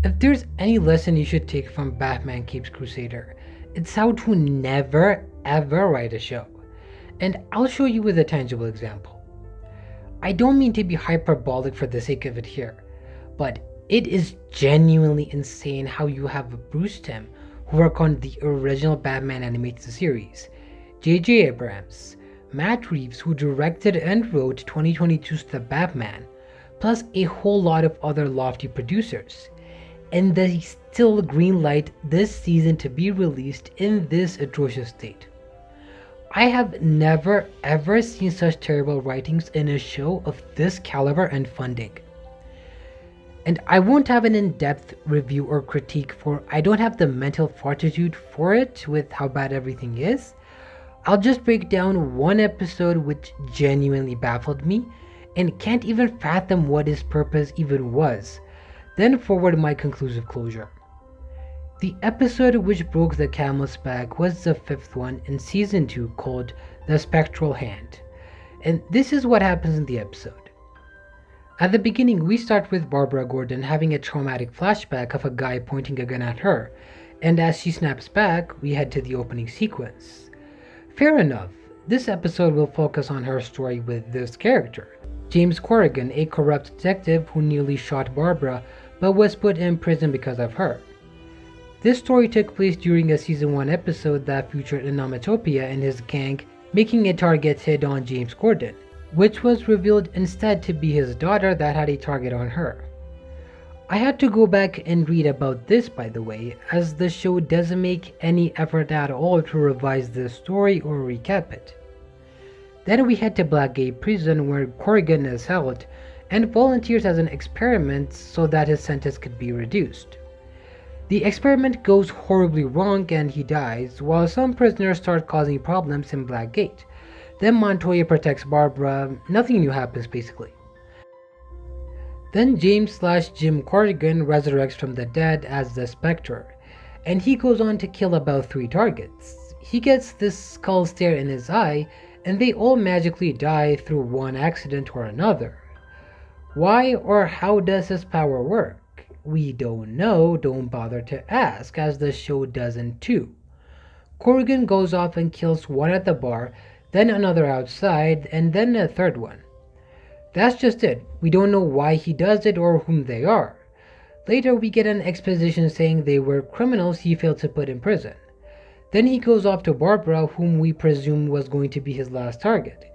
If there's any lesson you should take from Batman Caped Crusader, it's how to never ever write a show. And I'll show you with a tangible example. I don't mean to be hyperbolic for the sake of it here, but it is genuinely insane how you have Bruce Timm, who worked on the original Batman animated series, J.J. Abrams, Matt Reeves, who directed and wrote 2022's The Batman, plus a whole lot of other lofty producers, and they still greenlight this season to be released in this atrocious state. I have never ever seen such terrible writings in a show of this caliber and funding. And I won't have an in-depth review or critique, for I don't have the mental fortitude for it with how bad everything is. I'll just break down one episode which genuinely baffled me and can't even fathom what its purpose even was, then forward my conclusive closure. The episode which broke the camel's back was the fifth one in season 2, called The Spectral Hand. And this is what happens in the episode. At the beginning, we start with Barbara Gordon having a traumatic flashback of a guy pointing a gun at her, and as she snaps back, we head to the opening sequence. Fair enough, this episode will focus on her story with this character, James Corrigan, a corrupt detective who nearly shot Barbara but was put in prison because of her. This story took place during a season 1 episode that featured Onomatopoeia and his gang making a target hit on James Gordon, which was revealed instead to be his daughter that had a target on her. I had to go back and read about this, by the way, as the show doesn't make any effort at all to revise this story or recap it. Then we head to Blackgate Prison, where Corrigan is held and volunteers as an experiment so that his sentence could be reduced. The experiment goes horribly wrong and he dies, while some prisoners start causing problems in Blackgate. Then Montoya protects Barbara, nothing new happens basically. Then James/Jim Corrigan resurrects from the dead as the Spectre, and he goes on to kill about 3 targets. He gets this skull stare in his eye, and they all magically die through one accident or another. Why or how does his power work? We don't know, don't bother to ask, as the show doesn't too. Corrigan goes off and kills one at the bar, then another outside, and then a third one. That's just it. We don't know why he does it or whom they are. Later we get an exposition saying they were criminals he failed to put in prison. Then he goes off to Barbara, whom we presume was going to be his last target.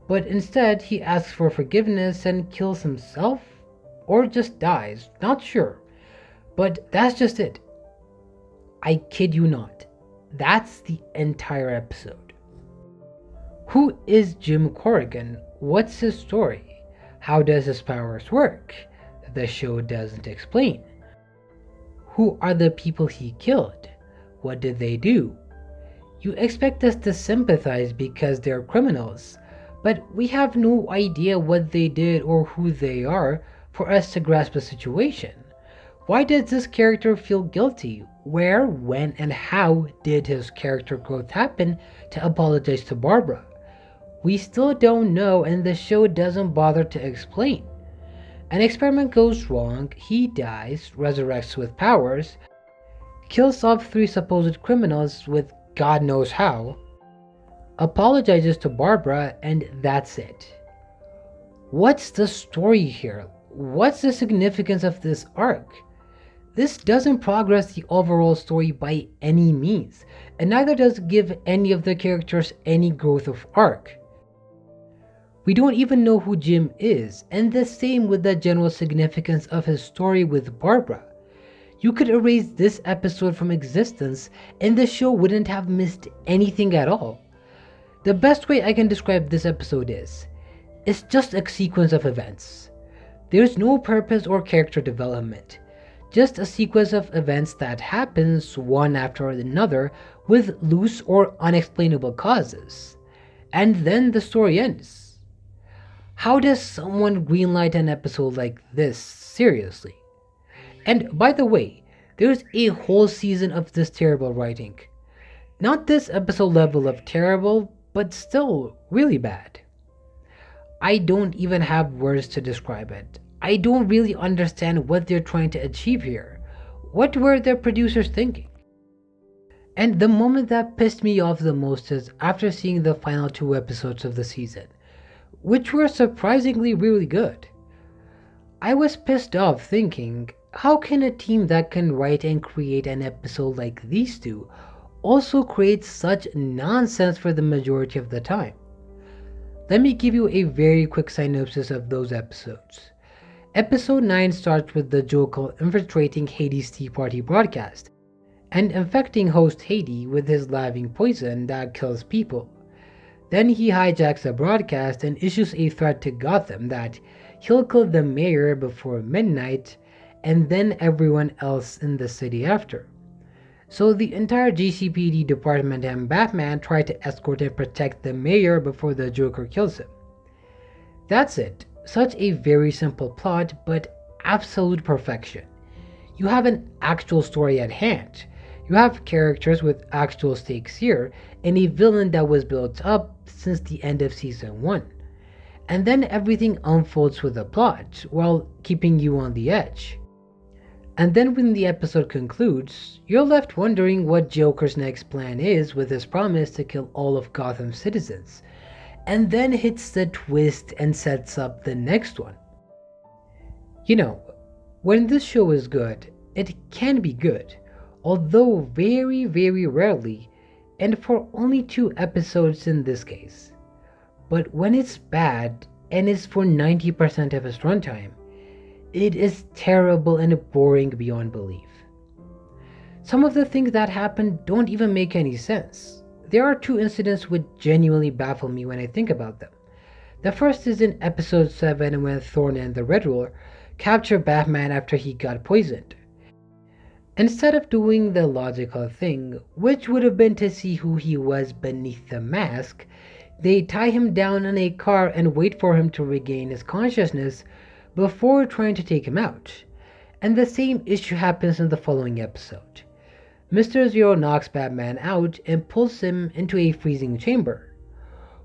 But instead he asks for forgiveness and kills himself? Or just dies, not sure. But that's just it. I kid you not. That's the entire episode. Who is Jim Corrigan? What's his story? How does his powers work? The show doesn't explain. Who are the people he killed? What did they do? You expect us to sympathize because they're criminals, but we have no idea what they did or who they are for us to grasp the situation. Why does this character feel guilty? Where, when, and how did his character growth happen to apologize to Barbara? We still don't know, and the show doesn't bother to explain. An experiment goes wrong, he dies, resurrects with powers, kills off 3 supposed criminals with God knows how, apologizes to Barbara, and that's it. What's the story here? What's the significance of this arc? This doesn't progress the overall story by any means, and neither does give any of the characters any growth of arc. We don't even know who Jim is, and the same with the general significance of his story with Barbara. You could erase this episode from existence and the show wouldn't have missed anything at all. The best way I can describe this episode is, it's just a sequence of events. There's no purpose or character development, just a sequence of events that happens one after another with loose or unexplainable causes. And then the story ends. How does someone greenlight an episode like this? Seriously. And by the way, there's a whole season of this terrible writing. Not this episode level of terrible, but still really bad. I don't even have words to describe it. I don't really understand what they're trying to achieve here. What were the producers thinking? And the moment that pissed me off the most is after seeing the final 2 episodes of the season, which were surprisingly really good. I was pissed off thinking, how can a team that can write and create an episode like these two also create such nonsense for the majority of the time? Let me give you a very quick synopsis of those episodes. Episode 9 starts with the Joker infiltrating Hades' Tea Party broadcast and infecting host Hades with his living poison that kills people. Then he hijacks the broadcast and issues a threat to Gotham that he'll kill the mayor before midnight and then everyone else in the city after. So the entire GCPD department and Batman try to escort and protect the mayor before the Joker kills him. That's it. Such a very simple plot, but absolute perfection. You have an actual story at hand. You have characters with actual stakes here, and a villain that was built up since the end of season 1. And then everything unfolds with a plot, while keeping you on the edge. And then when the episode concludes, you're left wondering what Joker's next plan is with his promise to kill all of Gotham's citizens, and then hits the twist and sets up the next one. You know, when this show is good, it can be good, although very, very rarely, and for only 2 episodes in this case. But when it's bad, and is for 90% of its runtime, it is terrible and boring beyond belief. Some of the things that happen don't even make any sense. There are 2 incidents which genuinely baffle me when I think about them. The first is in episode 7 when Thorn and the Riddler capture Batman after he got poisoned. Instead of doing the logical thing, which would have been to see who he was beneath the mask, they tie him down in a car and wait for him to regain his consciousness before trying to take him out. And the same issue happens in the following episode. Mr. Zero knocks Batman out and pulls him into a freezing chamber.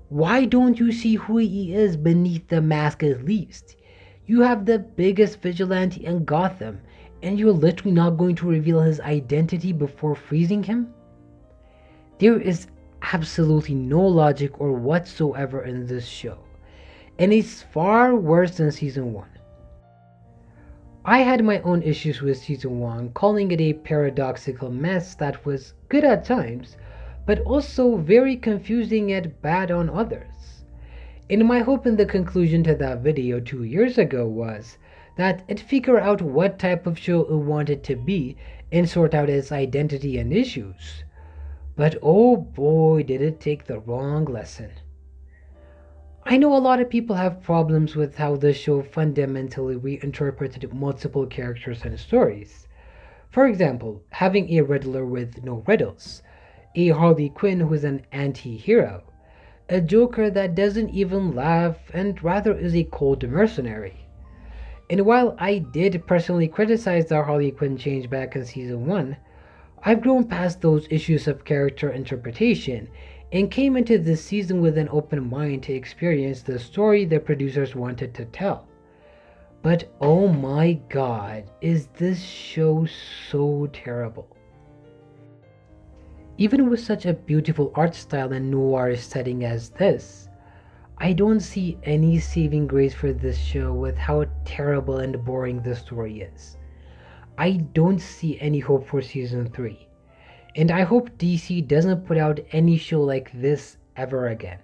Why don't you see who he is beneath the mask at least? You have the biggest vigilante in Gotham, and you're literally not going to reveal his identity before freezing him? There is absolutely no logic or whatsoever in this show, and it's far worse than season 1. I had my own issues with season 1, calling it a paradoxical mess that was good at times, but also very confusing and bad on others. And my hope in the conclusion to that video 2 years ago was that it figure out what type of show it wanted to be and sort out its identity and issues. But oh boy, did it take the wrong lesson. I know a lot of people have problems with how the show fundamentally reinterpreted multiple characters and stories. For example, having a Riddler with no riddles, a Harley Quinn who's an anti-hero, a Joker that doesn't even laugh and rather is a cold mercenary. And while I did personally criticize the Harley Quinn change back in season 1, I've grown past those issues of character interpretation and came into this season with an open mind to experience the story the producers wanted to tell. But oh my god, is this show so terrible. Even with such a beautiful art style and noir setting as this, I don't see any saving grace for this show with how terrible and boring the story is. I don't see any hope for season 3. And I hope DC doesn't put out any show like this ever again.